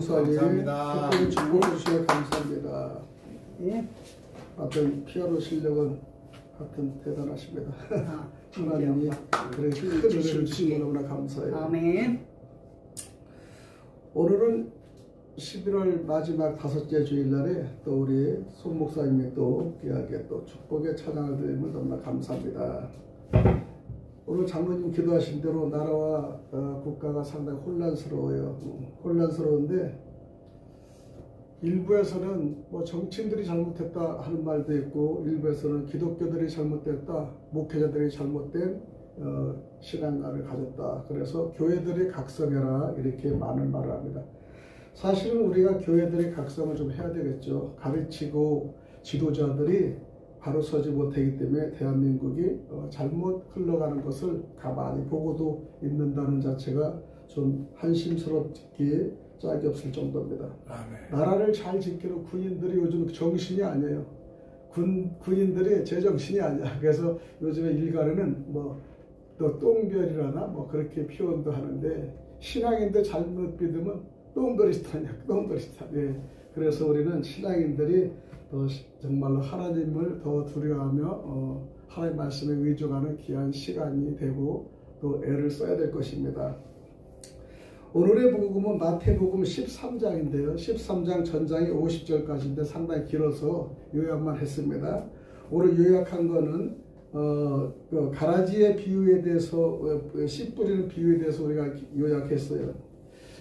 목사님, 감사합니다. 특별히 축복해 주셔서 감사합니다. 예. 하여튼 피아노 실력은 하여튼 대단하십니다. 하나님이 그렇게 큰 은혜를 주시고 너무나 감사해요. 아멘. 오늘은 11월 마지막 다섯째 주일날에 또 우리 손 목사님이 또 귀하게 또 축복의 찬양을 드리면 너무나 감사합니다. 오늘 장로님 기도하신 대로 나라와 국가가 상당히 혼란스러워요. 혼란스러운데 일부에서는 뭐 정치인들이 잘못했다 하는 말도 있고, 일부에서는 기독교들이 잘못됐다, 목회자들이 잘못된 신앙관을 가졌다. 그래서 교회들이 각성해라 이렇게 많은 말을 합니다. 사실은 우리가 교회들이 각성을 좀 해야 되겠죠. 가르치고 지도자들이 바로 서지 못하기 때문에 대한민국이 잘못 흘러가는 것을 가만히 보고도 있는다는 자체가 좀 한심스럽기에 짝이 없을 정도입니다. 아멘. 나라를 잘 지키는 군인들이 요즘 정신이 아니에요. 군인들이 제정신이 아니야. 그래서 요즘에 일간에는 뭐 또 똥별이라나 뭐 그렇게 표현도 하는데, 신앙인들 잘못 믿으면 똥그리스탄이야. 똥그리스탄. 예. 그래서 우리는 신앙인들이 더 정말로 하나님을 더 두려워하며 하나님 말씀에 의존하는 귀한 시간이 되고 또 애를 써야 될 것입니다. 오늘의 복음은 마태복음 13장인데요. 13장 전장이 50절까지인데 상당히 길어서 요약만 했습니다. 오늘 요약한 거는 그 가라지의 비유에 대해서, 씨 뿌리는 비유에 대해서 우리가 요약했어요.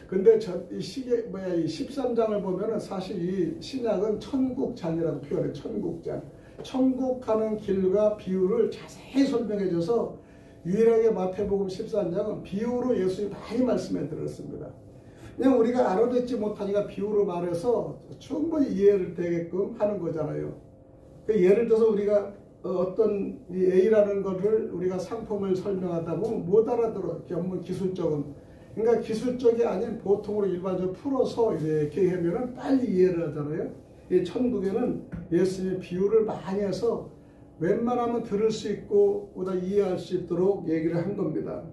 근데 이 13장을 보면은 사실 이 신약은 천국장이라고 표현해요. 천국장. 천국 가는 길과 비유를 자세히 설명해 줘서 유일하게 마태복음 13장은 비유로 예수님이 많이 말씀해 드렸습니다. 그냥 우리가 알아듣지 못하니까 비유로 말해서 충분히 이해를 되게끔 하는 거잖아요. 예를 들어서 우리가 어떤 A라는 것을 우리가 상품을 설명하다 보면 못 알아들어. 전문 기술적은. 그러니까 기술적이 아닌 보통으로 일반적으로 풀어서 이렇게 하면은 빨리 이해를 하잖아요. 이 천국에는 예수님의 비유를 많이 해서 웬만하면 들을 수 있고 보다 이해할 수 있도록 얘기를 한 겁니다.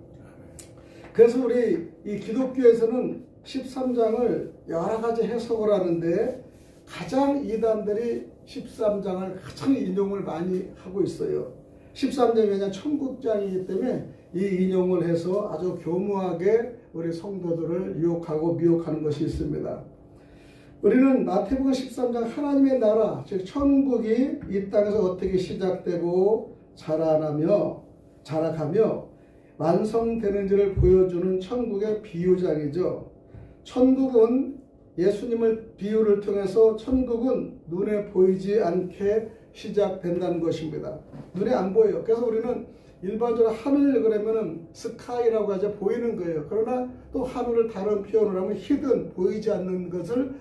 그래서 우리 이 기독교에서는 13장을 여러 가지 해석을 하는데 가장 이단들이 13장을 가장 인용을 많이 하고 있어요. 13장이 그냥 천국장이기 때문에 이 인용을 해서 아주 교묘하게 우리 성도들을 유혹하고 미혹하는 것이 있습니다. 우리는 마태복음 13장 하나님의 나라, 즉 천국이 이 땅에서 어떻게 시작되고 자라가며 완성되는지를 보여주는 천국의 비유장이죠. 천국은 예수님을 비유를 통해서 천국은 눈에 보이지 않게 시작된다는 것입니다. 눈에 안 보여요. 그래서 우리는 일반적으로 하늘 그러면은 스카이라고 하죠. 보이는 거예요. 그러나 또 하늘을 다른 표현을 하면 히든, 보이지 않는 것을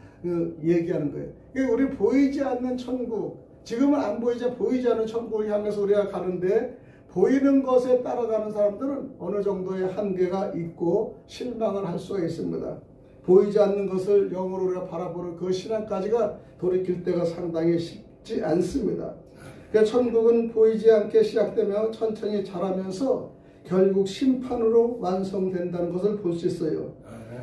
얘기하는 거예요. 그러니까 우리 보이지 않는 천국, 지금은 안 보이지 않는 천국을 향해서 우리가 가는데, 보이는 것에 따라가는 사람들은 어느 정도의 한계가 있고 실망을 할 수가 있습니다. 보이지 않는 것을 영으로 우리가 바라보는 그 신앙까지가 돌이킬 때가 상당히 쉽지 않습니다. 그러니까 천국은 보이지 않게 시작되며 천천히 자라면서 결국 심판으로 완성된다는 것을 볼 수 있어요.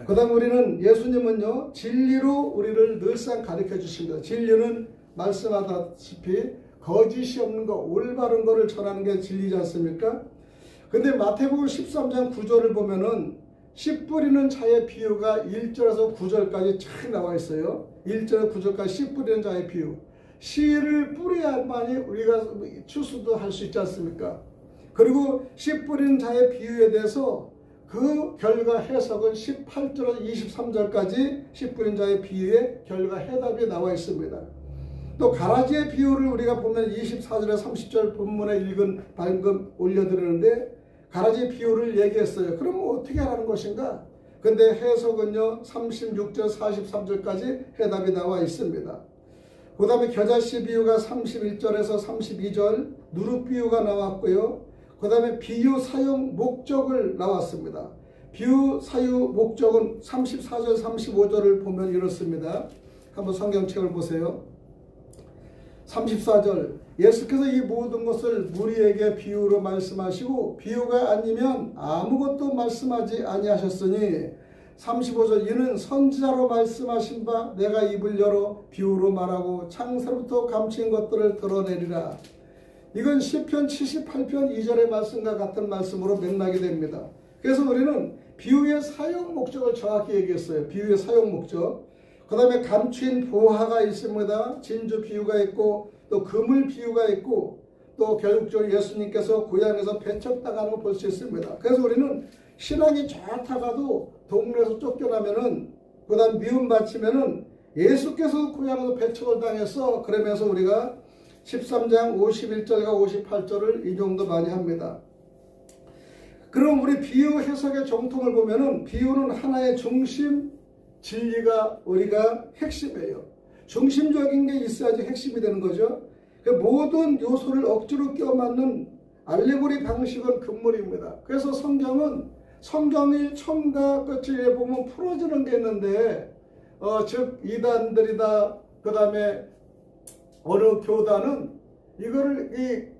그 다음 우리는 예수님은요, 진리로 우리를 늘상 가르쳐 주십니다. 진리는 말씀하다시피 거짓이 없는 것, 올바른 것을 전하는 게 진리지 않습니까? 근데 마태복음 13장 9절을 보면은 씨 뿌리는 자의 비유가 1절에서 9절까지 쫙 나와 있어요. 1절에서 9절까지 씨 뿌리는 자의 비유. 씨를 뿌려야만이 우리가 추수도 할 수 있지 않습니까? 그리고 씨 뿌리는 자의 비유에 대해서 그 결과 해석은 18절에서 23절까지 씨 뿌린 자의 비유의 결과 해답이 나와 있습니다. 또 가라지의 비유를 우리가 보면 24절에서 30절 본문에 방금 올려드리는데 가라지 비유를 얘기했어요. 그럼 어떻게 하라는 것인가? 근데 해석은요 36절 43절까지 해답이 나와 있습니다. 그 다음에 겨자씨 비유가 31절에서 32절 누룩 비유가 나왔고요. 그 다음에 비유 사용 목적을 나왔습니다. 비유 사용 목적은 34절 35절을 보면 이렇습니다. 한번 성경책을 보세요. 34절 예수께서 이 모든 것을 무리에게 비유로 말씀하시고 비유가 아니면 아무것도 말씀하지 아니하셨으니 35절 이는 선지자로 말씀하신 바 내가 입을 열어 비유로 말하고 창세로부터 감추인 것들을 드러내리라. 이건 시편 78편 2절의 말씀과 같은 말씀으로 맥락이 됩니다. 그래서 우리는 비유의 사용 목적을 정확히 얘기했어요. 비유의 사용 목적. 그 다음에 감추인 보화가 있습니다. 진주 비유가 있고 또 그물 비유가 있고 또 결국적으로 예수님께서 고향에서 배척당하는 걸 볼 수 있습니다. 그래서 우리는 신앙이 좋다가도 동네에서 쫓겨나면은 그 다음 미움받치면은 예수께서 고향에서 배척을 당해서 그러면서 우리가 13장 51절과 58절을 인용도 많이 합니다. 그럼 우리 비유 해석의 정통을 보면은 비유는 하나의 중심 진리가 우리가 핵심이에요. 중심적인 게 있어야지 핵심이 되는 거죠. 모든 요소를 억지로 끼워 맞는 알레고리 방식은 금물입니다. 그래서 성경이 처음과 끝을 보면 풀어지는 게 있는데 즉 이단들이다 그 다음에 어느 교단은 이거를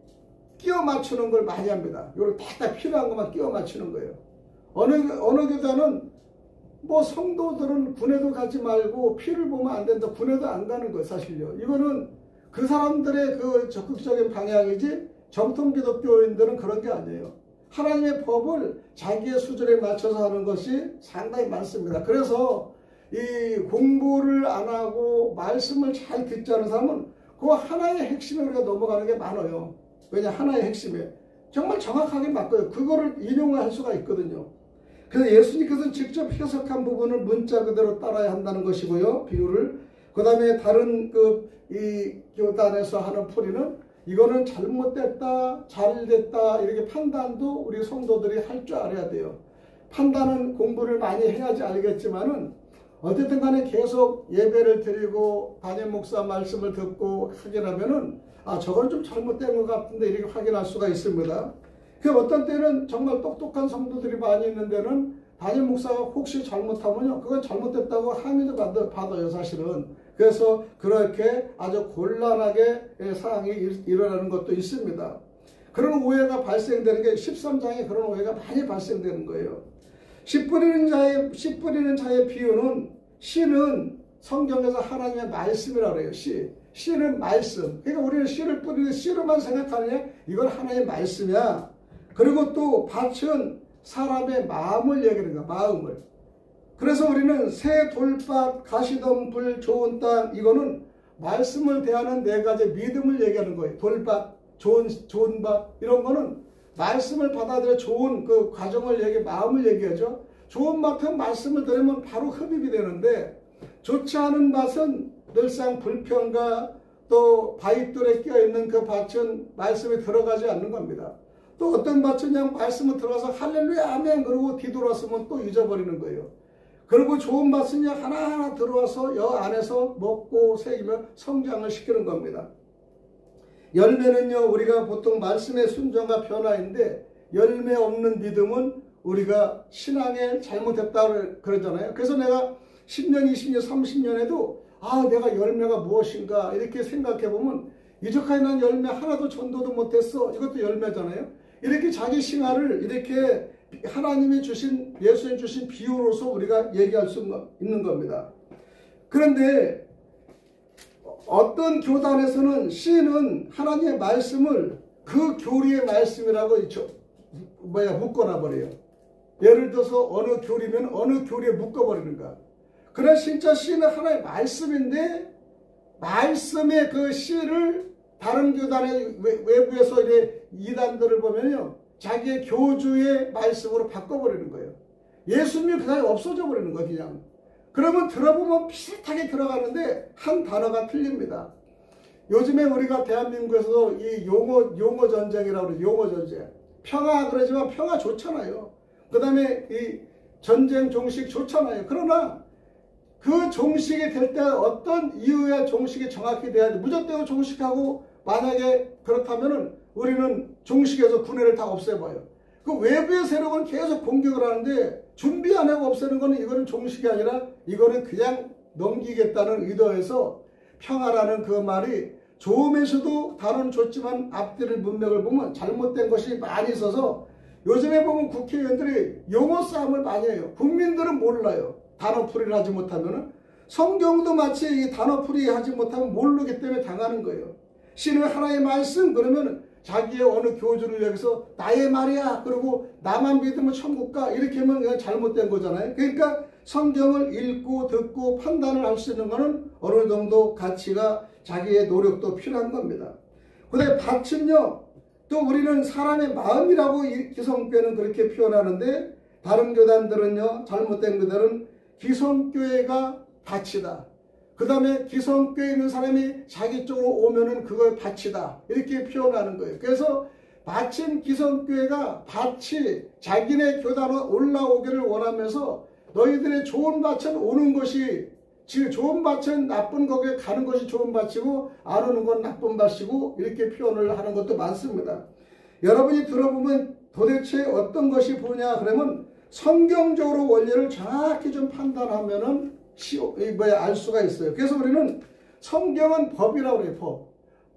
끼워 맞추는 걸 많이 합니다. 이걸 다 필요한 것만 끼워 맞추는 거예요. 어느 교단은 뭐 성도들은 군에도 가지 말고 피를 보면 안 된다. 군에도 안 가는 거예요. 사실요. 이거는 그 사람들의 그 적극적인 방향이지 정통 기독교인들은 그런 게 아니에요. 하나님의 법을 자기의 수준에 맞춰서 하는 것이 상당히 많습니다. 그래서 이 공부를 안 하고 말씀을 잘 듣지 않은 사람은 그 하나의 핵심에 우리가 넘어가는 게 많아요. 왜냐 하나의 핵심에 정말 정확하게 맞고요. 그거를 인용할 수가 있거든요. 그래서 예수님께서 직접 해석한 부분을 문자 그대로 따라야 한다는 것이고요. 비유를. 그 다음에 다른 이 교단에서 하는 풀이는 이거는 잘못됐다, 잘됐다 이렇게 판단도 우리 성도들이 할 줄 알아야 돼요. 판단은 공부를 많이 해야지 알겠지만은 어쨌든 간에 계속 예배를 드리고 담임 목사 말씀을 듣고 확인하면은 저건 좀 잘못된 것 같은데 이렇게 확인할 수가 있습니다. 그 어떤 때는 정말 똑똑한 성도들이 많이 있는 데는 담임 목사가 혹시 잘못하면요 그건 잘못됐다고 항의도 받아요 사실은. 그래서 그렇게 아주 곤란하게 상황이 일어나는 것도 있습니다. 그런 오해가 발생되는 게 13장에 그런 오해가 많이 발생되는 거예요. 씨 뿌리는 자의 비유는 씨는 성경에서 하나님의 말씀이라고 해요. 씨는 말씀. 그러니까 우리는 씨를 뿌리는 씨로만 생각하느냐? 이건 하나님의 말씀이야. 그리고 또 밭은 사람의 마음을 얘기하는 거야. 마음을. 그래서 우리는 새 돌밭, 가시덤불, 좋은 땅 이거는 말씀을 대하는 네 가지 믿음을 얘기하는 거예요. 돌밭, 좋은 밭 이런 거는 말씀을 받아들여 좋은 그 과정을 마음을 얘기하죠. 좋은 밭은 말씀을 들으면 바로 흡입이 되는데 좋지 않은 밭은 늘상 불평과 또 바위돌에 끼어있는 그 밭은 말씀이 들어가지 않는 겁니다. 또 어떤 밭은 그냥 말씀을 들어가서 할렐루야 아멘 그러고 뒤돌았으면 또 잊어버리는 거예요. 그리고 좋은 밭은 하나하나 들어와서 여 안에서 먹고 새기며 성장을 시키는 겁니다. 열매는요 우리가 보통 말씀의 순종과 변화인데 열매 없는 믿음은 우리가 신앙에 잘못했다 그러잖아요. 그래서 내가 10년, 20년, 30년에도 내가 열매가 무엇인가 이렇게 생각해보면 이제까지 난 열매 하나도 전도도 못했어. 이것도 열매잖아요. 이렇게 자기 신앙을 이렇게 하나님이 주신 예수님 주신 비유로서 우리가 얘기할 수 있는 겁니다. 그런데 어떤 교단에서는 씨는 하나님의 말씀을 그 교리의 말씀이라고 묶어놔 버려요. 예를 들어서 어느 교리면 어느 교리에 묶어버리는 거야. 그러나 진짜 씨는 하나의 말씀인데 말씀의 그 씨를 다른 교단의 외부에서 이단들을 보면요 자기의 교주의 말씀으로 바꿔버리는 거예요. 예수님이 그다음에 없어져 버리는 거예요. 그냥. 그러면 들어보면 비슷하게 들어가는데 한 단어가 틀립니다. 요즘에 우리가 대한민국에서 이 용어 전쟁이라고 그러죠. 용어 전쟁. 평화 그러지만 평화 좋잖아요. 그 다음에 이 전쟁 종식 좋잖아요. 그러나 그 종식이 될 때 어떤 이유야 종식이 정확히 돼야 돼. 무조건 종식하고 만약에 그렇다면은 우리는 종식에서 군해를 다 없애봐요. 그 외부의 세력은 계속 공격을 하는데 준비 안 하고 없애는 거는 이거는 종식이 아니라 이거는 그냥 넘기겠다는 의도에서 평화라는 그 말이 좋으면서도 단어는 좋지만 앞뒤를 문맥을 보면 잘못된 것이 많이 있어서 요즘에 보면 국회의원들이 용어 싸움을 많이 해요. 국민들은 몰라요. 단어풀이를 하지 못하면은, 성경도 마치 이 단어풀이 하지 못하면 모르기 때문에 당하는 거예요. 신은 하나의 말씀 그러면 자기의 어느 교주를 여기서 나의 말이야 그러고 나만 믿으면 천국 가 이렇게 하면 그냥 잘못된 거잖아요. 그러니까 성경을 읽고 듣고 판단을 할 수 있는 것은 어느 정도 가치가 자기의 노력도 필요한 겁니다. 근데 밭은요, 또 우리는 사람의 마음이라고 기성교회는 그렇게 표현하는데, 다른 교단들은요, 잘못된 교단은 기성교회가 밭이다. 그 다음에 기성교회에 있는 사람이 자기 쪽으로 오면은 그걸 밭이다. 이렇게 표현하는 거예요. 그래서 마침 기성교회가 밭이 자기네 교단으로 올라오기를 원하면서 너희들의 좋은 밭은 오는 것이, 즉 좋은 밭은 나쁜 거기에 가는 것이 좋은 밭이고 안 오는 건 나쁜 밭이고 이렇게 표현을 하는 것도 많습니다. 여러분이 들어보면 도대체 어떤 것이 보냐 그러면 성경적으로 원리를 정확히 좀 판단하면은 알 수가 있어요. 그래서 우리는 성경은 법이라고 그래요. 법.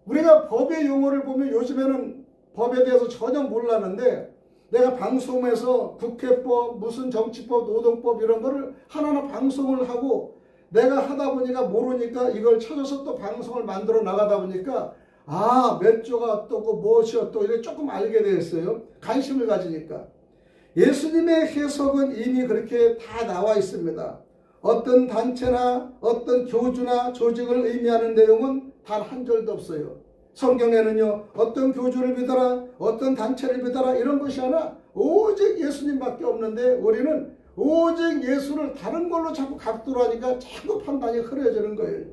우리가 법의 용어를 보면 요즘에는 법에 대해서 전혀 몰랐는데, 내가 방송에서 국회법, 무슨 정치법, 노동법 이런 거를 하나하나 방송을 하고 내가 하다 보니까 모르니까 이걸 찾아서 또 방송을 만들어 나가다 보니까 몇 조가 어떻고 무엇이 어떻고 이렇게 조금 알게 되었어요. 관심을 가지니까. 예수님의 해석은 이미 그렇게 다 나와 있습니다. 어떤 단체나 어떤 교주나 조직을 의미하는 내용은 단 한 절도 없어요. 성경에는요, 어떤 교주를 믿어라, 어떤 단체를 믿어라 이런 것이 아니라 오직 예수님밖에 없는데, 우리는 오직 예수를 다른 걸로 자꾸 각도로 하니까 자꾸 판단이 흐려지는 거예요.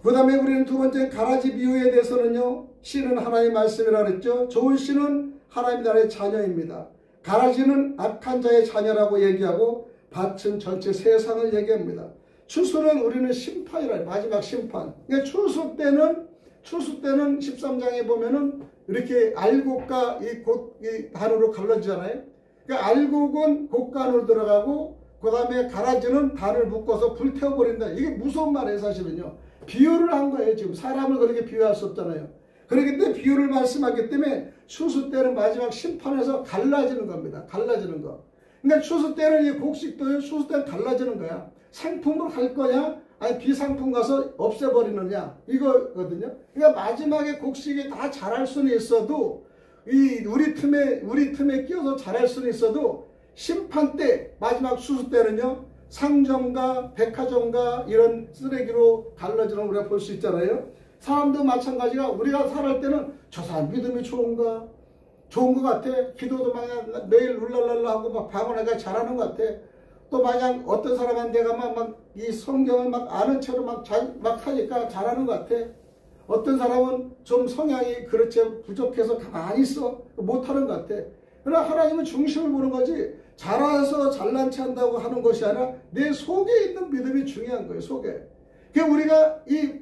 그 다음에 우리는 두 번째 가라지 비유에 대해서는요, 씨는 하나님의 말씀이라 그랬죠. 좋은 씨는 하나님 나라의 자녀입니다. 가라지는 악한 자의 자녀라고 얘기하고 밭은 전체 세상을 얘기합니다. 추수는 우리는 심판이라, 마지막 심판. 그러니까 추수 때는 13장에 보면은 이렇게 알곡과 이 단으로 갈라지잖아요. 그러니까 알곡은 곡간으로 들어가고 그 다음에 가라지는 단을 묶어서 불태워버린다. 이게 무서운 말이에요. 사실은요. 비유를 한 거예요. 지금 사람을 그렇게 비유할 수 없잖아요. 그렇기 때문에 비유를 말씀하기 때문에 추수 때는 마지막 심판에서 갈라지는 겁니다. 갈라지는 거. 그러니까 추수 때는 이 곡식도 추수 때는 갈라지는 거야. 상품으로 갈 거냐? 아니 비상품 가서 없애버리느냐? 이거거든요. 그러니까 마지막에 곡식이 다 자랄 수는 있어도 우리 틈에 끼어서 자랄 수는 있어도 심판 때 마지막 추수 때는요, 상점과 백화점과 이런 쓰레기로 갈라지는 걸 우리가 볼 수 있잖아요. 사람도 마찬가지가 우리가 살할 때는 저 사람 믿음이 좋은가? 좋은 것 같아. 기도도 마냥 매일 룰랄랄라 하고 막 방언하기가 잘하는 것 같아. 또 마냥 어떤 사람한테 가면 막 이 성경을 막 아는 채로 막 하니까 잘하는 것 같아. 어떤 사람은 좀 성향이 그렇지 부족해서 가만히 있어. 못하는 것 같아. 그러나 하나님은 중심을 보는 거지, 잘해서 잘난 체 한다고 하는 것이 아니라 내 속에 있는 믿음이 중요한 거예요. 속에. 그러니까 우리가 이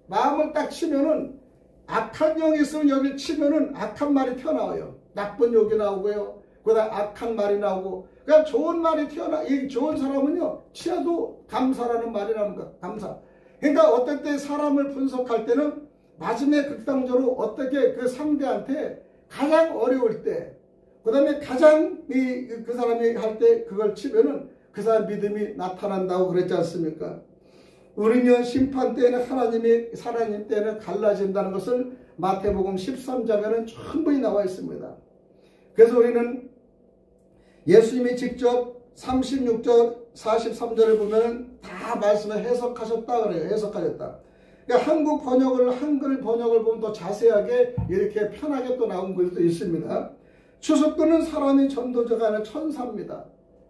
마음을 딱 치면은, 악한 영이 있으면 여기를 치면은 악한 말이 튀어나와요. 나쁜 욕이 나오고요. 그다음 악한 말이 나오고. 그러니까 좋은 말이 이 좋은 사람은요, 치어도 감사라는 말이 나오는 거야. 감사. 그러니까 어떨 때 사람을 분석할 때는 마지막에 극단적으로 어떻게 그 상대한테 가장 어려울 때, 그 다음에 가장 그 사람이 할 때 그걸 치면은 그 사람 믿음이 나타난다고 그랬지 않습니까? 우리는 심판 때는 하나님 때는 갈라진다는 것을 마태복음 13장에는 충분히 나와 있습니다. 그래서 우리는 예수님이 직접 36절 43절을 보면 다 말씀을 해석하셨다 그래요. 해석하셨다. 그러니까 한글 번역을 보면 더 자세하게 이렇게 편하게 또 나온 글도 있습니다. 추수꾼은 사람이 전도자가 아니라 천사입니다.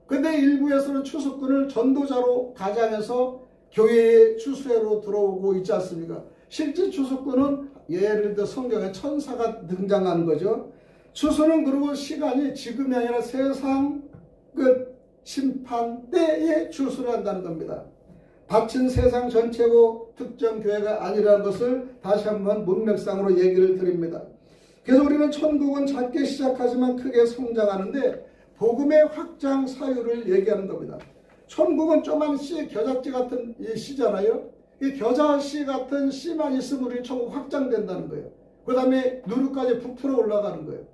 근데 일부에서는 추수꾼을 전도자로 가장해서 교회의 추수회로 들어오고 있지 않습니까? 실제 추수꾼은 예를 들어 성경에 천사가 등장하는 거죠. 추수는 그리고 시간이 지금이 아니라 세상 끝 심판 때에 추수를 한다는 겁니다. 밭은 세상 전체고 특정 교회가 아니라는 것을 다시 한번 문맥상으로 얘기를 드립니다. 그래서 우리는 천국은 작게 시작하지만 크게 성장하는데 복음의 확장 사유를 얘기하는 겁니다. 천국은 조그만 씨, 겨자씨 같은 이 씨잖아요. 이 겨자씨 같은 씨만 있으면 우리 천국 확장된다는 거예요. 그 다음에 누룩까지 부풀어 올라가는 거예요.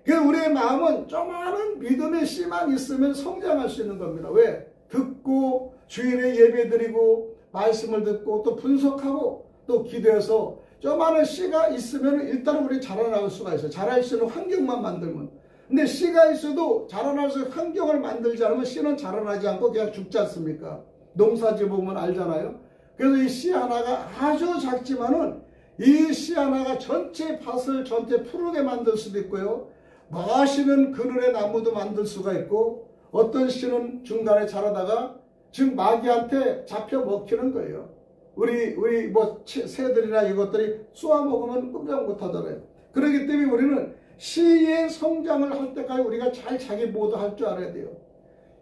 그래서 우리의 마음은 조그마한 믿음의 씨만 있으면 성장할 수 있는 겁니다. 왜? 듣고 주일에 예배드리고 말씀을 듣고 또 분석하고 또 기도해서 조그마한 씨가 있으면 일단 우리 자라날 수가 있어요. 자랄 수 있는 환경만 만들면. 근데 씨가 있어도 자라날 수 있는 환경을 만들지 않으면 씨는 자라나지 않고 그냥 죽지 않습니까? 농사지 보면 알잖아요. 그래서 이 씨 하나가 아주 작지만은 이 씨 하나가 전체 밭을 전체 푸르게 만들 수도 있고요. 멋있는 그늘의 나무도 만들 수가 있고, 어떤 씨는 중간에 자라다가 지금 마귀한테 잡혀 먹히는 거예요. 우리 뭐 새들이나 이것들이 쏘아 먹으면 꼼짝 못하잖아요. 그렇기 때문에 우리는 씨의 성장을 할 때까지 우리가 잘 자기 보호할 줄 알아야 돼요.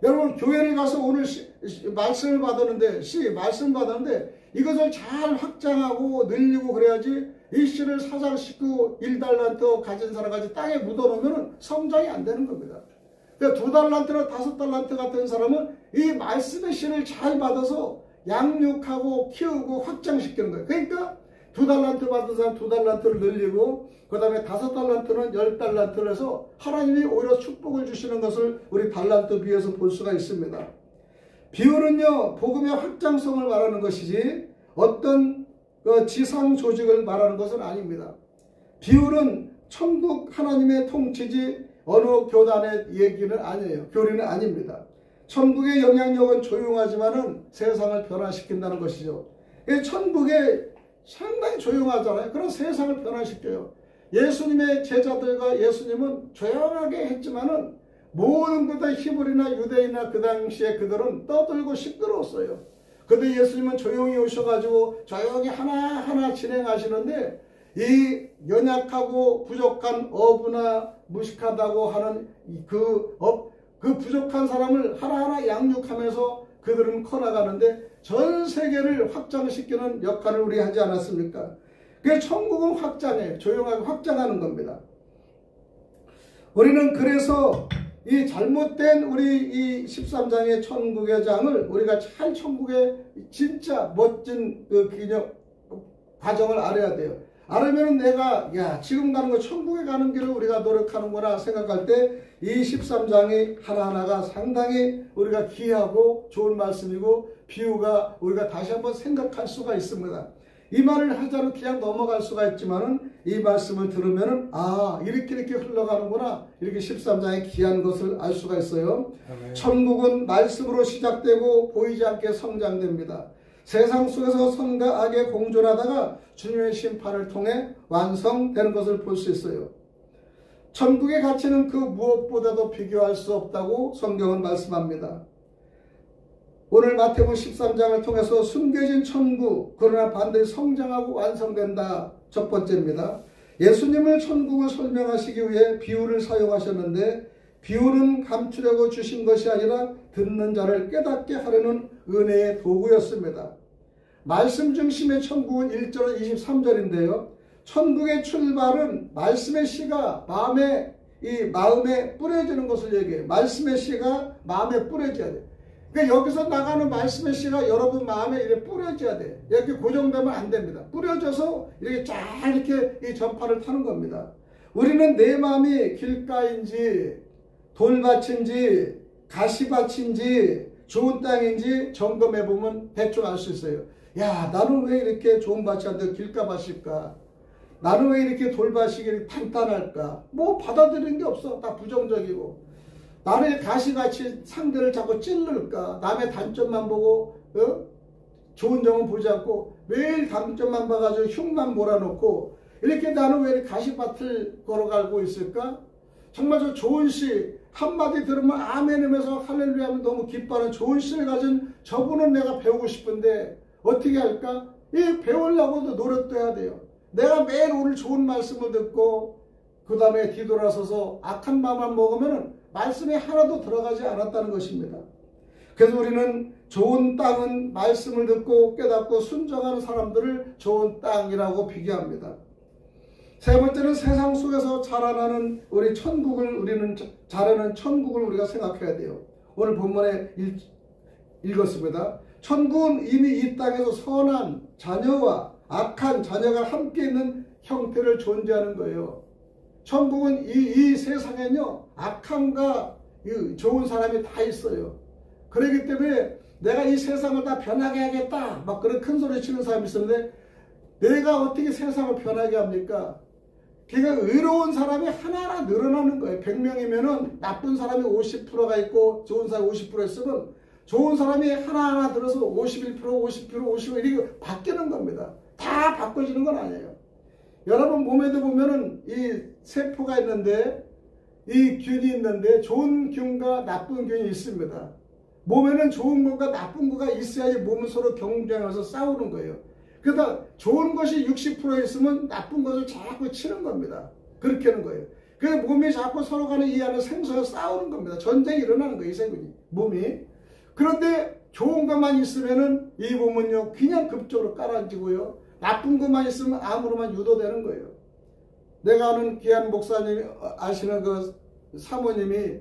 여러분, 교회를 가서 오늘 말씀을 받았는데, 말씀 받았는데 이것을 잘 확장하고 늘리고 그래야지. 이 씨를 사장시키고 1달란트 가진 사람까지 땅에 묻어놓으면 성장이 안 되는 겁니다. 그러니까 2달란트나 5달란트 같은 사람은 이 말씀의 씨를 잘 받아서 양육하고 키우고 확장시키는 거예요. 그러니까 2달란트 받은 사람 2달란트를 늘리고, 그 다음에 5달란트는 10달란트를 해서 하나님이 오히려 축복을 주시는 것을 우리 달란트 비유에서 볼 수가 있습니다. 비유는요, 복음의 확장성을 말하는 것이지 어떤 지상 조직을 말하는 것은 아닙니다. 비유는 천국 하나님의 통치지 어느 교단의 얘기는 아니에요. 교리는 아닙니다. 천국의 영향력은 조용하지만은 세상을 변화시킨다는 것이죠. 천국에 상당히 조용하잖아요. 그런 세상을 변화시켜요. 예수님의 제자들과 예수님은 조용하게 했지만은 모든 그들 히브리나 유대인이나 그 당시에 그들은 떠들고 시끄러웠어요. 근데 예수님은 조용히 오셔가지고 조용히 하나하나 진행하시는데, 이 연약하고 부족한 어부나 무식하다고 하는 그 부족한 사람을 하나하나 양육하면서 그들은 커나가는데 전 세계를 확장시키는 역할을 우리 하지 않았습니까? 그래서 천국은 확장해, 조용하게 확장하는 겁니다. 우리는 그래서 이 잘못된 우리 이 13장의 천국의 장을 우리가 잘 천국의 진짜 멋진 그 과정을 알아야 돼요. 알으면 내가 지금 가는 거 천국에 가는 길을 우리가 노력하는구나 생각할 때 이 13장이 하나하나가 상당히 우리가 귀하고 좋은 말씀이고, 비유가 우리가 다시 한번 생각할 수가 있습니다. 이 말을 하자면 그냥 넘어갈 수가 있지만은 이 말씀을 들으면은 이렇게 흘러가는구나, 이렇게 13장의 귀한 것을 알 수가 있어요. 아멘. 천국은 말씀으로 시작되고 보이지 않게 성장됩니다. 세상 속에서 선과 악의 공존하다가 주님의 심판을 통해 완성되는 것을 볼 수 있어요. 천국의 가치는 그 무엇보다도 비교할 수 없다고 성경은 말씀합니다. 오늘 마태복음 13장을 통해서 숨겨진 천국, 그러나 반드시 성장하고 완성된다. 첫 번째입니다. 예수님을 천국을 설명하시기 위해 비유를 사용하셨는데, 비유는 감추려고 주신 것이 아니라 듣는 자를 깨닫게 하려는 은혜의 도구였습니다. 말씀 중심의 천국은 1절 23절인데요. 천국의 출발은 말씀의 씨가 마음에 뿌려지는 것을 얘기해요. 말씀의 씨가 마음에 뿌려져야 돼요. 그러니까 여기서 나가는 말씀의 씨가 여러분 마음에 이렇게 뿌려져야 돼요. 이렇게 고정되면 안 됩니다. 뿌려져서 이렇게 쫙 이렇게 이 전파를 타는 겁니다. 우리는 내 마음이 길가인지 돌밭인지 가시밭인지 좋은 땅인지 점검해 보면 대충 알 수 있어요. 나는 왜 이렇게 좋은 밭이 안 되고 길가밭일까? 나는 왜 이렇게 돌밭이 이렇게 탄탄할까? 뭐 받아들이는 게 없어. 다 부정적이고. 나는 가시같이 상대를 자꾸 찔를까? 남의 단점만 보고 좋은 점은 보지 않고 매일 단점만 봐가지고 흉만 몰아놓고, 이렇게 나는 왜 가시밭을 걸어가고 있을까? 정말 저 좋은 시 한마디 들으면 아멘 하면서 할렐루야 하면 너무 기뻐하는 좋은 시를 가진 저분은 내가 배우고 싶은데 어떻게 할까? 배우려고도 노력도 해야 돼요. 내가 매일 오늘 좋은 말씀을 듣고 그 다음에 뒤돌아서서 악한 마음만 먹으면 말씀이 하나도 들어가지 않았다는 것입니다. 그래서 우리는 좋은 땅은 말씀을 듣고 깨닫고 순종하는 사람들을 좋은 땅이라고 비교합니다. 세 번째는 세상 속에서 자라나는 우리 천국을, 우리는 자라는 천국을 우리가 생각해야 돼요. 오늘 본문에 읽었습니다. 천국은 이미 이 땅에서 선한 자녀와 악한 자녀가 함께 있는 형태를 존재하는 거예요. 천국은 이 세상에는요, 악함과 좋은 사람이 다 있어요. 그렇기 때문에 내가 이 세상을 다 변하게 하겠다 막 그런 큰 소리 치는 사람이 있었는데, 내가 어떻게 세상을 변하게 합니까? 그러니까 의로운 사람이 하나하나 늘어나는 거예요. 100명이면은 나쁜 사람이 50%가 있고 좋은 사람이 50% 있으면 좋은 사람이 하나하나 들어서 51%, 50%, 이렇게 바뀌는 겁니다. 다 바꿔지는 건 아니에요. 여러분 몸에도 보면은 이 세포가 있는데, 이 균이 있는데 좋은 균과 나쁜 균이 있습니다. 몸에는 좋은 것과 나쁜 것가 있어야지 몸은 서로 경쟁해서 싸우는 거예요. 그러다 좋은 것이 60% 있으면 나쁜 것을 자꾸 치는 겁니다. 그렇게 하는 거예요. 그래서 몸이 자꾸 서로 간에 이 안에 생겨서 싸우는 겁니다. 전쟁이 일어나는 거예요, 이 세균이. 몸이. 그런데 좋은 것만 있으면은 이 몸은요, 그냥 급적으로 깔아지고요. 나쁜 것만 있으면 암으로만 유도되는 거예요. 내가 아는 귀한 목사님이, 아시는 그 사모님이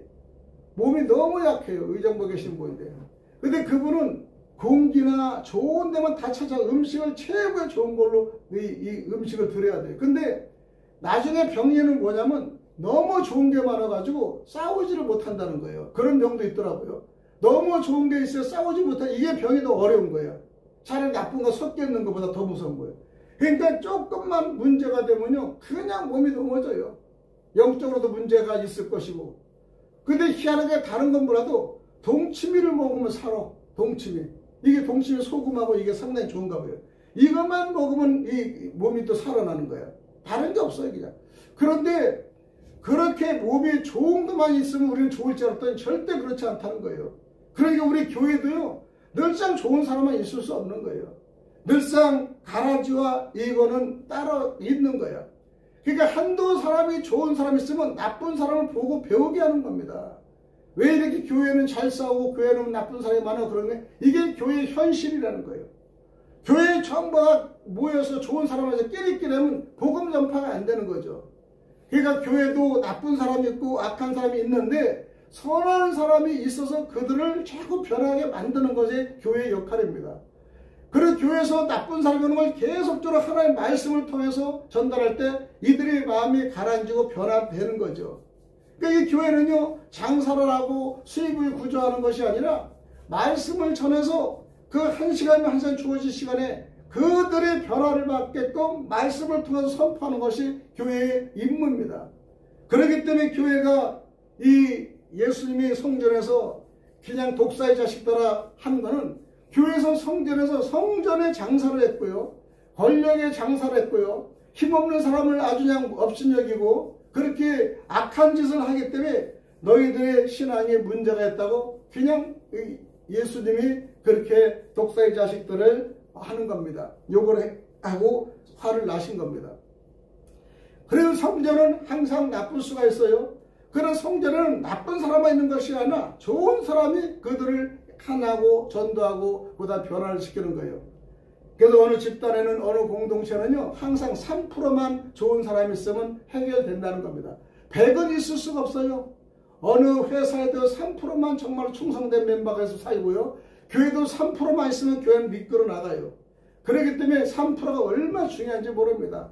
몸이 너무 약해요. 의정부 계신 분인데. 근데 그분은 공기나 좋은 데만 다 찾아 음식을 최고의 좋은 걸로 이 음식을 드려야 돼요. 근데 나중에 병에는 뭐냐면 너무 좋은 게 많아가지고 싸우지를 못한다는 거예요. 그런 병도 있더라고요. 너무 좋은 게 있어요. 싸우지 못한, 이게 병이 더 어려운 거예요. 차라리 나쁜 거 섞여 있는 것보다 더 무서운 거예요. 그러니까 조금만 문제가 되면요, 그냥 몸이 넘어져요. 영적으로도 문제가 있을 것이고. 근데 희한하게 다른 건 몰라도 동치미를 먹으면 살아. 동치미. 이게 동치미 소금하고 이게 상당히 좋은가 봐요. 이것만 먹으면 이 몸이 또 살아나는 거야. 다른 게 없어요, 그냥. 그런데 그렇게 몸이 좋은 것만 있으면 우리는 좋을 줄 알았더니 절대 그렇지 않다는 거예요. 그러니까 우리 교회도요, 늘상 좋은 사람만 있을 수 없는 거예요. 늘상 가라지와 이거는 따로 있는 거야. 그러니까 한두 사람이 좋은 사람이 있으면 나쁜 사람을 보고 배우게 하는 겁니다. 왜 이렇게 교회는 잘 싸우고 교회는 나쁜 사람이 많아 그런 게, 이게 교회의 현실이라는 거예요. 교회에 전부가 모여서 좋은 사람에서 끼리끼리 하면 복음 전파가 안 되는 거죠. 그러니까 교회도 나쁜 사람이 있고 악한 사람이 있는데 선한 사람이 있어서 그들을 자꾸 변하게 만드는 것이 교회의 역할입니다. 그래서 교회에서 나쁜 사람이 오는 걸 계속적으로 하나님의 말씀을 통해서 전달할 때 이들의 마음이 가라앉고 변화되는 거죠. 그러니까 이 교회는요, 장사를 하고 수입을 구조하는 것이 아니라 말씀을 전해서 그 한 시간이면 한 시간 주어진 시간에 그들의 변화를 받게끔 말씀을 통해서 선포하는 것이 교회의 임무입니다. 그렇기 때문에 교회가 이 예수님이 성전에서 그냥 독사의 자식들아 한 거는, 교회에서 성전에서 성전에 장사를 했고요, 권력에 장사를 했고요, 힘없는 사람을 아주 그냥 업신여기고 그렇게 악한 짓을 하기 때문에 너희들의 신앙에 문제가 있다고 그냥 예수님이 그렇게 독사의 자식들을 하는 겁니다. 욕을 하고 화를 나신 겁니다. 그래서 성전은 항상 나쁠 수가 있어요. 그런 성전에는 나쁜 사람만 있는 것이 아니라 좋은 사람이 그들을 하나고 전도하고 보다 변화를 시키는 거예요. 그래서 어느 집단에는, 어느 공동체는요, 항상 3%만 좋은 사람이 있으면 해결된다는 겁니다. 100은 있을 수가 없어요. 어느 회사에도 3%만 정말 충성된 멤버가 있어 사이고요, 교회도 3%만 있으면 교회는 미끄러 나가요. 그렇기 때문에 3%가 얼마나 중요한지 모릅니다.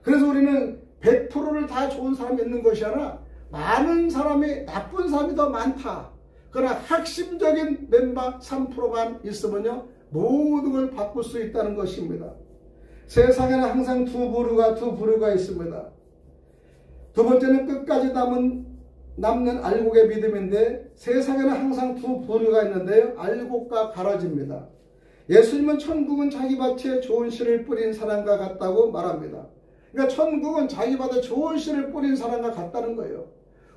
그래서 우리는 100%를 다 좋은 사람이 있는 것이 아니라 많은 사람이, 나쁜 사람이 더 많다. 그러나 핵심적인 멤버 3%만 있으면요, 모든 걸 바꿀 수 있다는 것입니다. 세상에는 항상 두 부류가 있습니다. 두 번째는 끝까지 남는 알곡의 믿음인데, 세상에는 항상 두 부류가 있는데요, 알곡과 가라지입니다. 예수님은 천국은 자기 밭에 좋은 씨를 뿌린 사람과 같다고 말합니다. 그러니까 천국은 자기 밭에 좋은 씨를 뿌린 사람과 같다는 거예요.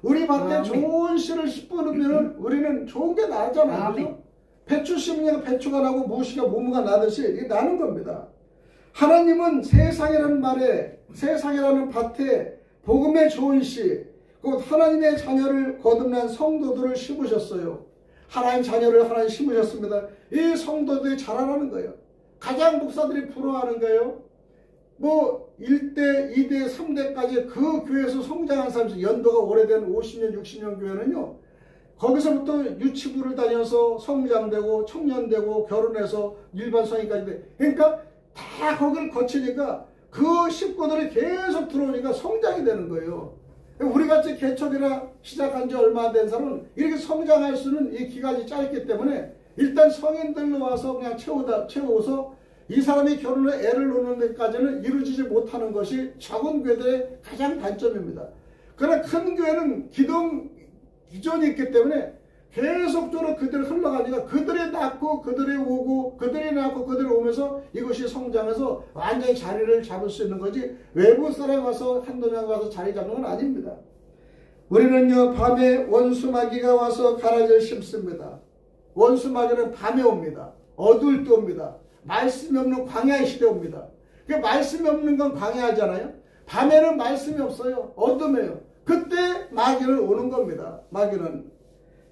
우리 밭에 좋은 씨를 뿌리면 우리는 좋은 게 나잖아요. 그죠? 배추 심으면 배추가 나고 무가 나듯이 이게 나는 겁니다. 하나님은 세상이라는 밭에 복음의 좋은 씨, 곧 하나님의 자녀를 거듭난 성도들을 심으셨어요. 하나님 자녀를 하나님 심으셨습니다. 이 성도들이 자라나는 거예요. 가장 목사들이 부러워하는 거예요. 뭐 1대, 2대, 3대까지 그 교회에서 성장한 사람들, 연도가 오래된 50년, 60년 교회는요, 거기서부터 유치부를 다녀서 성장되고 청년되고 결혼해서 일반 성인까지 돼. 그러니까 다 거기를 거치니까 그 식구들이 계속 들어오니까 성장이 되는 거예요. 우리같이 개척이나 시작한 지 얼마 안 된 사람은 이렇게 성장할 수는 이 기간이 짧기 때문에 일단 성인들로 와서 그냥 채워서 이 사람이 결혼을 애를 놓는 데까지는 이루어지지 못하는 것이 작은 교회들의 가장 단점입니다. 그러나 큰 교회는 기존이 있기 때문에 계속적으로 그들이 흘러가니까 그들이 낳고 그들이 오고 그들이 낳고 그들이 오면서 이것이 성장해서 완전히 자리를 잡을 수 있는 거지 외부 사람이 와서 한두 명 와서 자리 잡는 건 아닙니다. 우리는요 밤에 원수마귀가 와서 가라지를 심습니다. 원수마귀는 밤에 옵니다. 어두울 때 옵니다. 말씀이 없는 광야의 시대 옵니다. 말씀이 없는 건 광야잖아요. 밤에는 말씀이 없어요. 어둠이에요. 그때 마귀는 오는 겁니다. 마귀는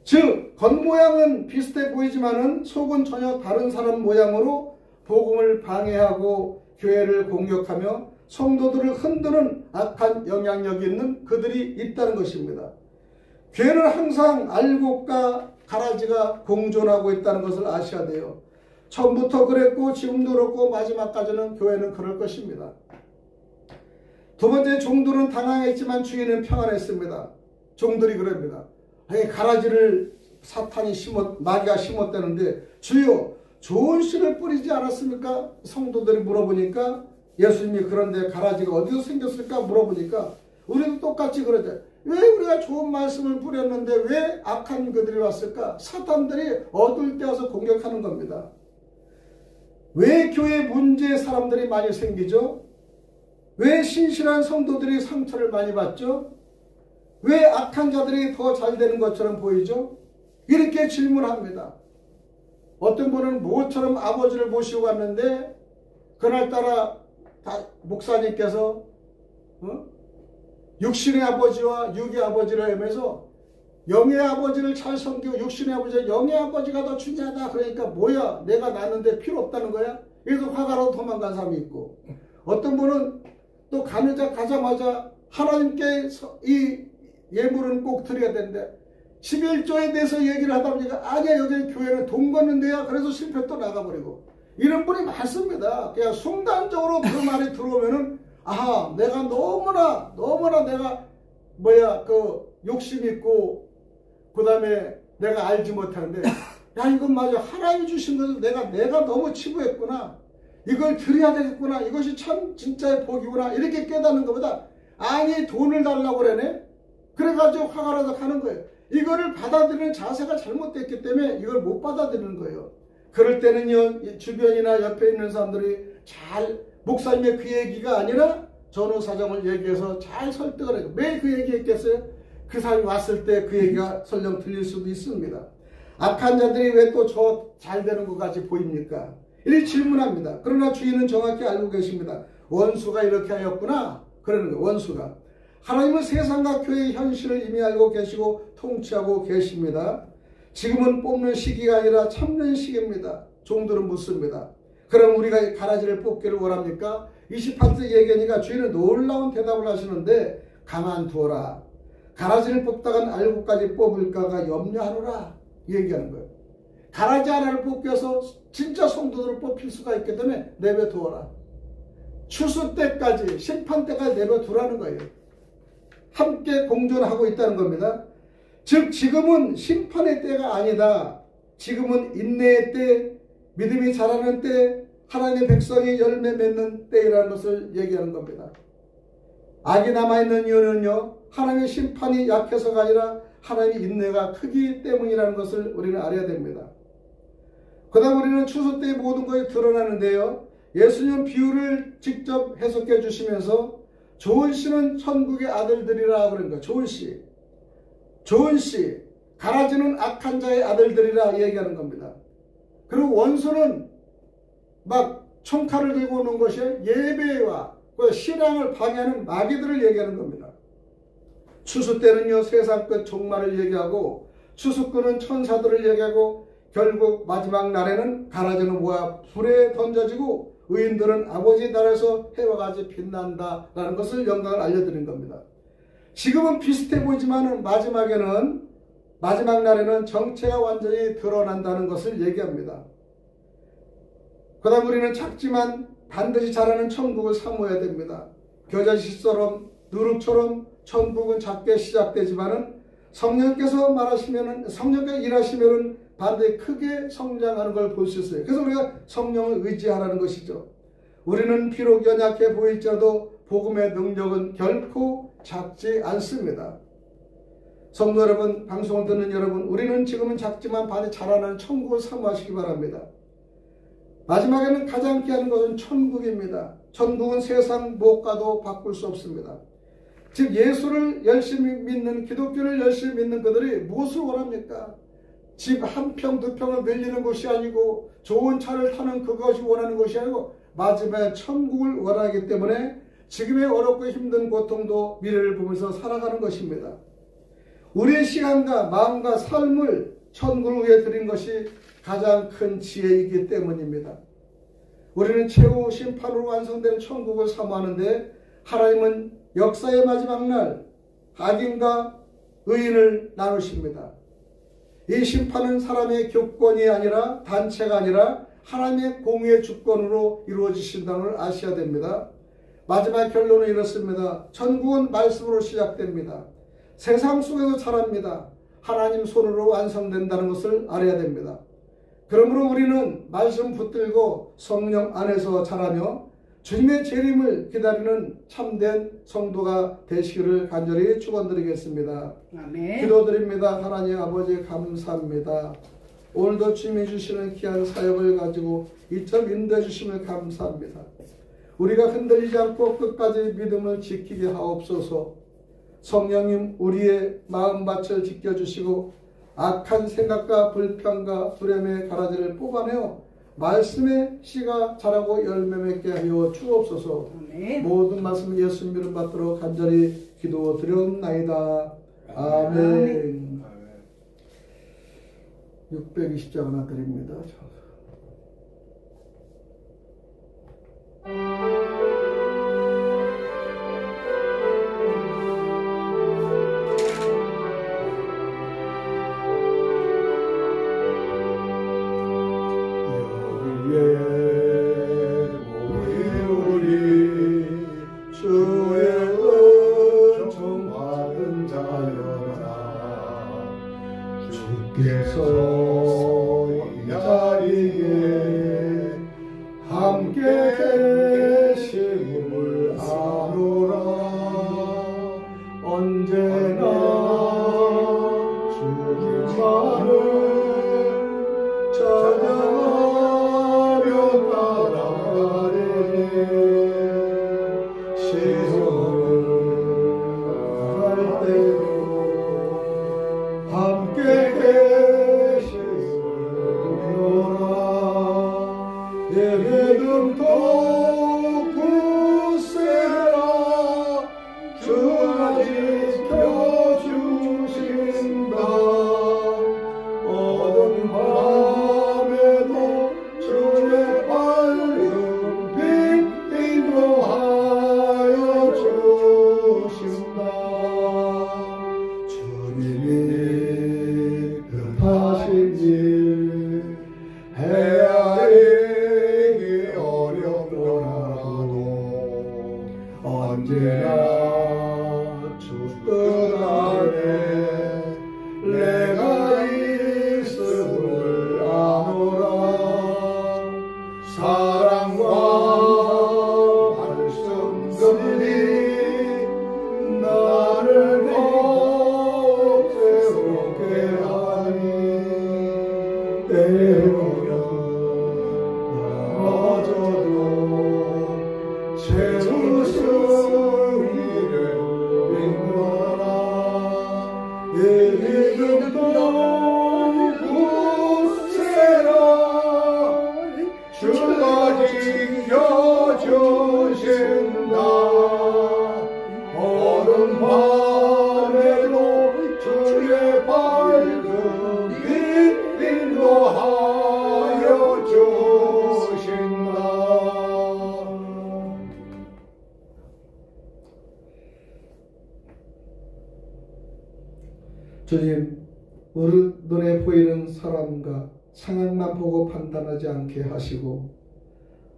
즉 겉모양은 비슷해 보이지만은 속은 전혀 다른 사람 모양으로 복음을 방해하고 교회를 공격하며 성도들을 흔드는 악한 영향력이 있는 그들이 있다는 것입니다. 교회는 항상 알곡과 가라지가 공존하고 있다는 것을 아셔야 돼요. 처음부터 그랬고 지금도 그렇고 마지막까지는 교회는 그럴 것입니다. 두 번째, 종들은 당황했지만 주인은 평안했습니다. 종들이 그럽니다. 가라지를 마귀가 심었다는데 주여 좋은 씨를 뿌리지 않았습니까? 성도들이 물어보니까 예수님이 그런데 가라지가 어디서 생겼을까 물어보니까 우리도 똑같이 그러죠. 왜 우리가 좋은 말씀을 뿌렸는데 왜 악한 그들이 왔을까? 사탄들이 어두울 때 와서 공격하는 겁니다. 왜 교회 문제 사람들이 많이 생기죠? 왜 신실한 성도들이 상처를 많이 받죠? 왜 악한 자들이 더 잘 되는 것처럼 보이죠? 이렇게 질문합니다. 어떤 분은 모처럼 아버지를 모시고 갔는데 그날따라 목사님께서 육신의 아버지와 육의 아버지를 하면서 영의 아버지를 잘 섬기고 육신의 아버지와 영의 아버지가 더 중요하다. 그러니까 뭐야 내가 낳는데 필요 없다는 거야? 그래서 화가로 도망간 사람이 있고 어떤 분은 또 가자마자 하나님께 이 예물은 꼭 드려야 되는데 11조에 대해서 얘기를 하다 보니까 아니야 여기 교회는 돈 걷는 데야. 그래서 실패 또 나가버리고 이런 분이 많습니다. 그냥 순간적으로 그 말이 들어오면은 아하 내가 너무나 내가 욕심 있고 그 다음에 내가 알지 못하는데 야 이건 맞아 하나님이 주신 것을 내가 너무 치부했구나. 이걸 드려야 되겠구나. 이것이 참 진짜의 복이구나. 이렇게 깨닫는 것보다 아니 돈을 달라고 그러네. 그래가지고 화가 나서 가는 거예요. 이거를 받아들이는 자세가 잘못됐기 때문에 이걸 못 받아들이는 거예요. 그럴 때는요 주변이나 옆에 있는 사람들이 잘 목사님의 그 얘기가 아니라 전후 사정을 얘기해서 잘 설득을 해요. 왜 그 얘기했겠어요? 그 사람이 왔을 때 그 얘기가 설령 들릴 수도 있습니다. 악한 자들이 왜 또 저 잘 되는 것 같이 보입니까? 이렇게 질문합니다. 그러나 주인은 정확히 알고 계십니다. 원수가 이렇게 하였구나. 그러는 거예요. 원수가. 하나님은 세상과 교회의 현실을 이미 알고 계시고 통치하고 계십니다. 지금은 뽑는 시기가 아니라 참는 시기입니다. 종들은 묻습니다. 그럼 우리가 가라지를 뽑기를 원합니까? 28세 얘기하니까 주인은 놀라운 대답을 하시는데 가만두어라. 가라지를 뽑다간 알곡까지 뽑을까가 염려하노라. 얘기하는 거예요. 가라지 하나를 뽑겨서 진짜 성도들을 뽑힐 수가 있기 때문에 내버려두어라. 추수 때까지 심판 때까지 내버려두라는 거예요. 함께 공존하고 있다는 겁니다. 즉 지금은 심판의 때가 아니다. 지금은 인내의 때, 믿음이 자라는 때, 하나님의 백성이 열매 맺는 때이라는 것을 얘기하는 겁니다. 악이 남아있는 이유는요 하나님의 심판이 약해서가 아니라 하나님의 인내가 크기 때문이라는 것을 우리는 알아야 됩니다. 그 다음 우리는 추수 때의 모든 것이 드러나는데요 예수님 비유를 직접 해석해 주시면서 좋은 씨는 천국의 아들들이라 그런 거예요. 좋은 씨 가라지는 악한 자의 아들들이라 얘기하는 겁니다. 그리고 원수는 막 총칼을 들고 오는 것이 예배와 그 신앙을 방해하는 마귀들을 얘기하는 겁니다. 추수 때는요 세상 끝 종말을 얘기하고 추수꾼은 천사들을 얘기하고 결국 마지막 날에는 가라지는 모아 불에 던져지고 의인들은 아버지 나라에서 해와 같이 빛난다라는 것을 영광을 알려드린 겁니다. 지금은 비슷해 보이지만 마지막 날에는 정체가 완전히 드러난다는 것을 얘기합니다. 그 다음 우리는 작지만 반드시 자라는 천국을 사모해야 됩니다. 겨자씨처럼 누룩처럼 천국은 작게 시작되지만은 성령께서 일하시면은 반드시 크게 성장하는 걸 볼 수 있어요. 그래서 우리가 성령을 의지하라는 것이죠. 우리는 비록 연약해 보일지라도 복음의 능력은 결코 작지 않습니다. 성도 여러분, 방송을 듣는 여러분, 우리는 지금은 작지만 반드시 자라나는 천국을 사모하시기 바랍니다. 마지막에는 가장 귀한 것은 천국입니다. 천국은 세상 무엇과도 바꿀 수 없습니다. 즉 예수를 열심히 믿는, 기독교를 열심히 믿는 그들이 무엇을 원합니까? 집 한 평, 두 평을 늘리는 것이 아니고 좋은 차를 타는 그것이 원하는 것이 아니고 마지막에 천국을 원하기 때문에 지금의 어렵고 힘든 고통도 미래를 보면서 살아가는 것입니다. 우리의 시간과 마음과 삶을 천국을 위해 드린 것이 가장 큰 지혜이기 때문입니다. 우리는 최후 심판으로 완성되는 천국을 사모하는데 하나님은 역사의 마지막 날 악인과 의인을 나누십니다. 이 심판은 사람의 교권이 아니라 단체가 아니라 하나님의 공의의 주권으로 이루어지신다는 걸 아셔야 됩니다. 마지막 결론은 이렇습니다. 천국은 말씀으로 시작됩니다. 세상 속에서 자랍니다. 하나님 손으로 완성된다는 것을 알아야 됩니다. 그러므로 우리는 말씀 붙들고 성령 안에서 자라며 주님의 재림을 기다리는 참된 성도가 되시기를 간절히 축원드리겠습니다. 아멘. 기도드립니다. 하나님 아버지 감사합니다. 오늘도 주님이 주시는 귀한 사역을 가지고 이처럼 인도해 주심을 감사합니다. 우리가 흔들리지 않고 끝까지 믿음을 지키게 하옵소서. 성령님 우리의 마음밭을 지켜주시고 악한 생각과 불평과 두려움의 가라지를 뽑아내어 말씀의 씨가 자라고 열매 맺게 하여 주옵소서. 아멘. 모든 말씀 예수님 이름 받들어 간절히 기도드렸나이다. 아멘. 620장 하나 드립니다. 주께서 이 자리에 함께 계심을 아노라. 언제나 주님만을 찬양하며 따라가리니 시선을 할 때도 함께 계시노라. 내 믿음 더욱 굳세라. 주가 지켜주신다. 어두운 밤에도 주의 밝은 빛 인도하여 주신다. 주님이 급하신 일 헤아리기 어렵더라도 언제나 주 뜻 안에 내가 있음을 아노라. 사랑과 말씀들이 나를 새롭게 하니 때로는 나마저도 재우승리를 믿노라. 내 믿음도 굳세라. 주가 지켜주신다. 어두운 밤에도 주의 밝은 빛 인도하여 주신다. 주님, 우리 눈에 보이는 사람과 상황만 보고 판단하지 않게 하시고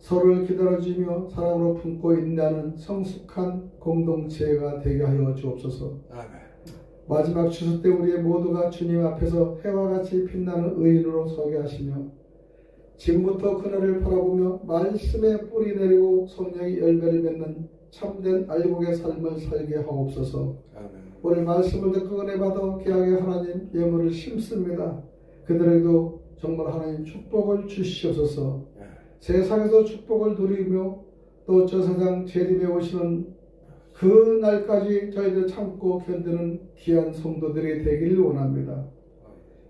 서로를 기다려주며 사랑으로 품고 인내하는 성숙한 공동체가 되게 하여 주옵소서. 아멘. 마지막 추수 때 우리 모두가 주님 앞에서 해와 같이 빛나는 의인으로 서게 하시며 지금부터 그날을 바라보며 말씀에 뿌리 내리고 성령의 열매를 맺는 참된 알곡의 삶을 살게 하옵소서. 아멘. 오늘 말씀을 듣고 은혜 받아 귀하게 하나님 예물을 심습니다. 그들에게도 정말 하나님 축복을 주시옵소서. 세상에서 축복을 누리며 또 저 세상 재림에 오시는 그 날까지 저희들 참고 견디는 귀한 성도들이 되기를 원합니다.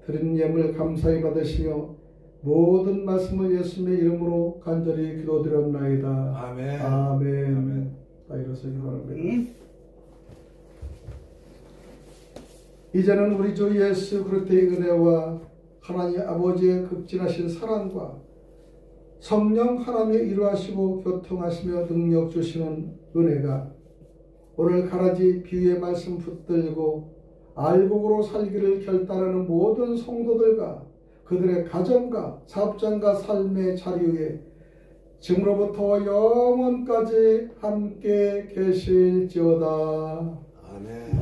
드린 예물 감사히 받으시며 모든 말씀을 예수님의 이름으로 간절히 기도드렸나이다. 아멘. 아멘. 아멘. 다 일어서기 바랍니다. 이제는 우리 주 예수 그리스도의 은혜와 하나님 아버지의 극진하신 사랑과 성령 하나님의 일하시고 교통하시며 능력 주시는 은혜가 오늘 가라지 비유의 말씀 붙들고 알곡으로 살기를 결단하는 모든 성도들과 그들의 가정과 사업장과 삶의 자리 위에 지금로부터 영원까지 함께 계실지어다. 아멘.